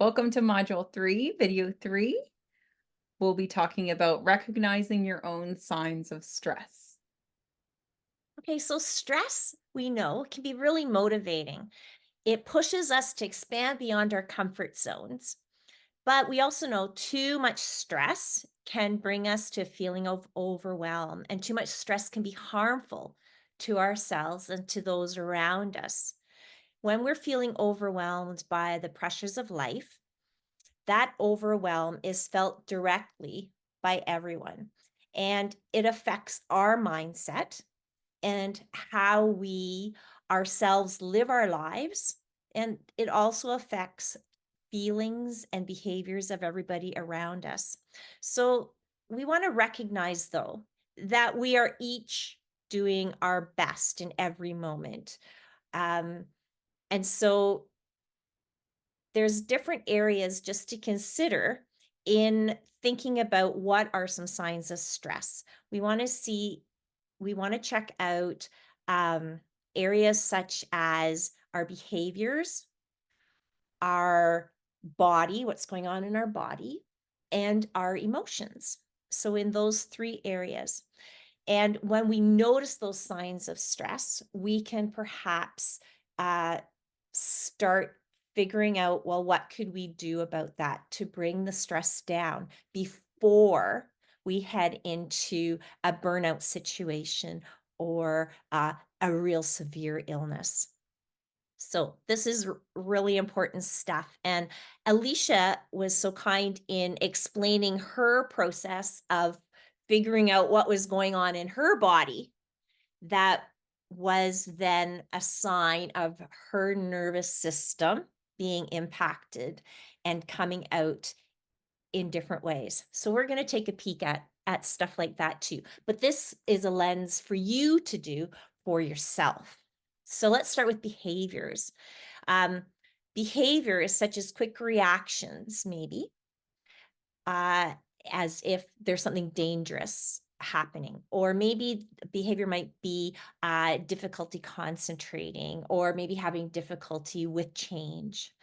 Welcome to Module 3, Video 3. We'll be talking about recognizing your own signs of stress. Okay, so stress, we know, can be really motivating. It pushes us to expand beyond our comfort zones. But we also know too much stress can bring us to a feeling of overwhelm, and too much stress can be harmful to ourselves and to those around us. When we're feeling overwhelmed by the pressures of life, that overwhelm is felt directly by everyone, and it affects our mindset and how we ourselves live our lives. And it also affects feelings and behaviors of everybody around us. So we want to recognize, though, that we are each doing our best in every moment. Um, and so there's different areas just to consider in thinking about what are some signs of stress. We want to check out um, areas such as our behaviors, our body, what's going on in our body, and our emotions. So, in those three areas. And when we notice those signs of stress, we can perhaps uh, start figuring out, well, what could we do about that to bring the stress down before we head into a burnout situation or a real severe illness. So this is really important stuff. And Alicia was so kind in explaining her process of figuring out what was going on in her body that was then a sign of her nervous system being impacted and coming out in different ways. So we're going to take a peek at stuff like that too. But this is a lens for you to do for yourself. So let's start with behaviors. Um, Behaviors such as quick reactions, maybe, uh, as if there's something dangerous happening, or maybe behavior might be difficulty concentrating, or maybe having difficulty with change.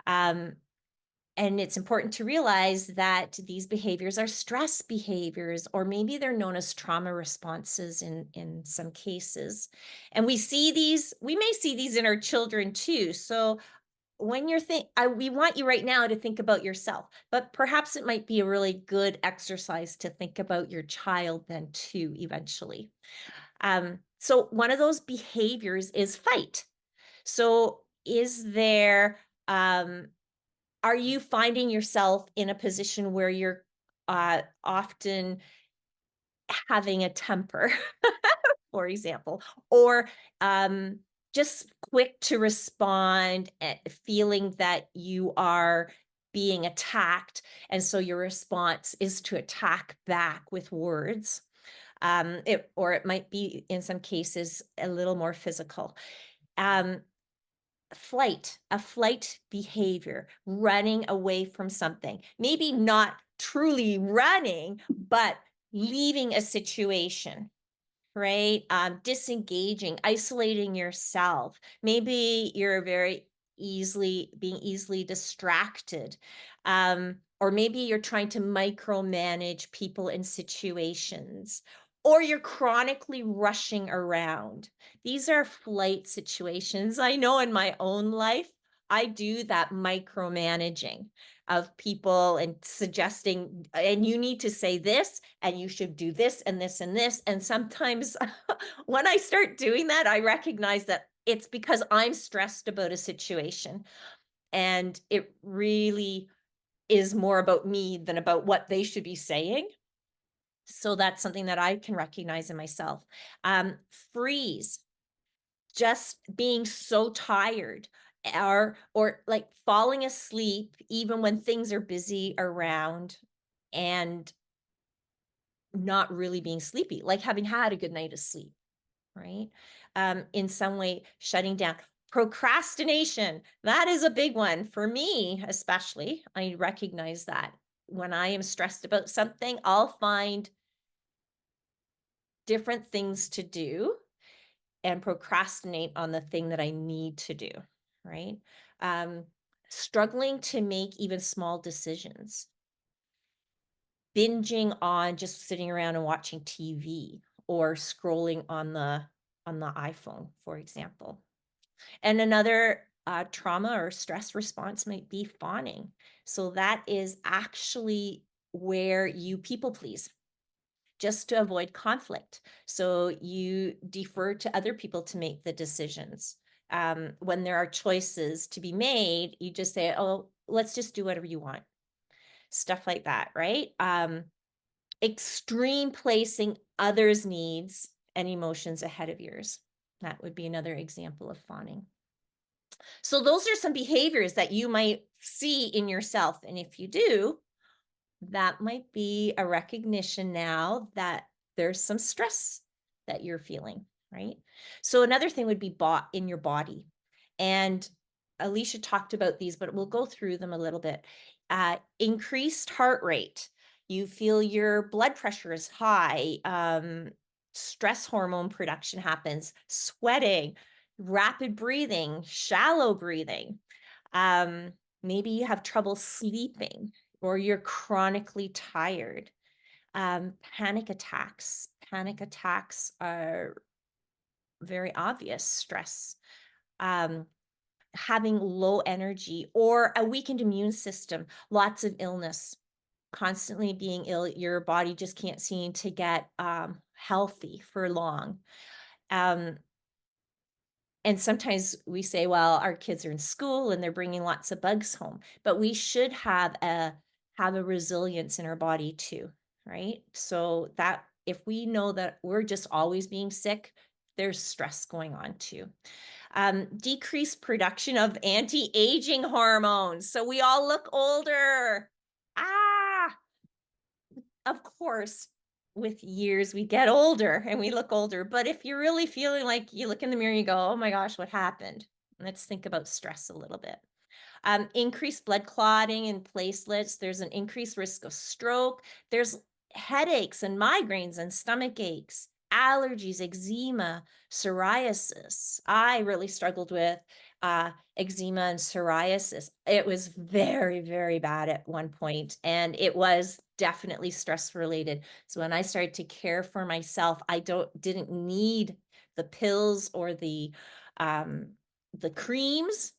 Um, and it's important to realize that these behaviors are stress behaviors, or maybe they're known as trauma responses in some cases. And we may see these in our children too. So when you're we want you right now to think about yourself, but perhaps it might be a really good exercise to think about your child then too, eventually. So one of those behaviors is fight. So um, are you finding yourself in a position where you're often having a temper, for example, or just quick to respond, feeling that you are being attacked, and so your response is to attack back with words. Or it might be in some cases a little more physical. Um, a flight behavior, running away from something, maybe not truly running, but leaving a situation, right? Disengaging, isolating yourself. Maybe you're very being easily distracted. Or maybe you're trying to micromanage people and situations, or you're chronically rushing around. These are flight situations. I know in my own life, I do that micromanaging of people and suggesting, and you need to say this, and you should do this and this and this. And sometimes when I start doing that, I recognize that it's because I'm stressed about a situation. And it really is more about me than about what they should be saying. So that's something that I can recognize in myself. Freeze, just being so tired, or like falling asleep even when things are busy around, and not really being sleepy, like having had a good night of sleep, right? In some way, shutting down. Procrastination, that is a big one for me, especially. I recognize that when I am stressed about something, I'll find different things to do and procrastinate on the thing that I need to do, right? Um, struggling to make even small decisions, binging on just sitting around and watching TV or scrolling on the iPhone, for example. And another trauma or stress response might be fawning. So that is actually where you people please just to avoid conflict. So you defer to other people to make the decisions. When there are choices to be made, you just say, oh, let's just do whatever you want. Stuff like that, right? Extreme placing others' needs and emotions ahead of yours. That would be another example of fawning. So, those are some behaviors that you might see in yourself. And if you do, that might be a recognition now that there's some stress that you're feeling, right? So another thing would be in your body. And Alicia talked about these, but we'll go through them a little bit. Increased heart rate. You feel your blood pressure is high. Stress hormone production happens. Sweating, rapid breathing, shallow breathing. Um, Maybe you have trouble sleeping or you're chronically tired. Panic attacks. Panic attacks are very obvious stress. Um, Having low energy or a weakened immune system, lots of illness, constantly being ill. Your body just can't seem to get healthy for long. Um, And sometimes we say, well, our kids are in school and they're bringing lots of bugs home, but we should have a resilience in our body too, right? So that if we know that we're just always being sick, there's stress going on too. Decreased production of anti-aging hormones. So we all look older. Ah, of course, with years, we get older and we look older, but if you're really feeling like you look in the mirror and you go, "Oh my gosh, what happened?" Let's think about stress a little bit. Increased blood clotting and platelets. There's an increased risk of stroke. There's headaches and migraines and stomach aches, allergies, eczema, psoriasis. I really struggled with eczema and psoriasis. It was very, very bad at one point, and it was definitely stress related. So when I started to care for myself, I didn't need the pills or the creams.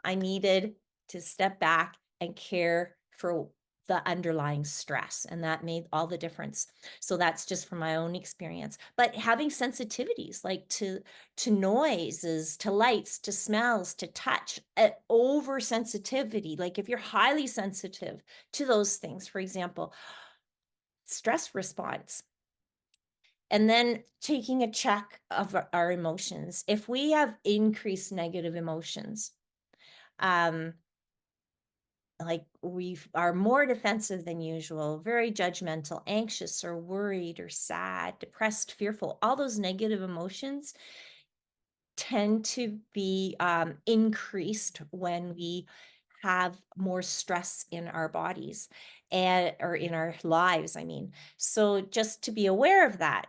I needed to step back and care for the underlying stress, and that made all the difference. So that's just from my own experience. But having sensitivities like to noises, to lights, to smells, to touch, oversensitivity, like if you're highly sensitive to those things, for example, stress response. And then taking a check of our emotions. If we have increased negative emotions, um, like we are more defensive than usual, very judgmental, anxious or worried or sad, depressed, fearful, all those negative emotions tend to be increased when we have more stress in our bodies and or in our lives, I mean. So just to be aware of that,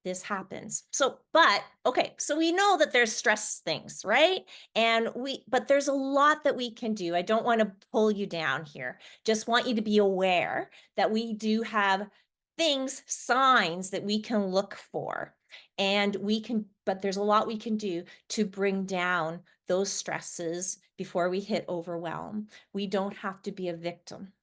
this happens. So, but okay, so we know that there's stress things, right? But there's a lot that we can do. I don't want to pull you down here. Just want you to be aware that we do have things, signs that we can look for. But there's a lot we can do to bring down those stresses before we hit overwhelm. We don't have to be a victim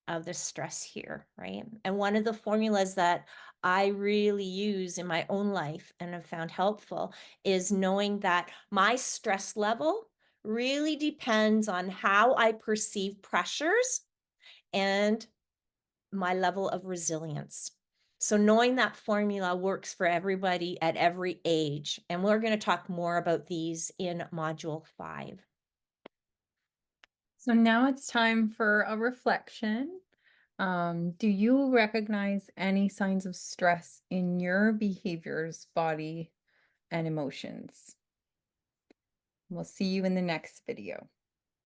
of the stress here, right? And one of the formulas that I really use in my own life and have found helpful is knowing that my stress level really depends on how I perceive pressures and my level of resilience. So knowing that formula works for everybody at every age. And we're going to talk more about these in module 5. So now it's time for a reflection. Do you recognize any signs of stress in your behaviors, body, and emotions? We'll see you in the next video.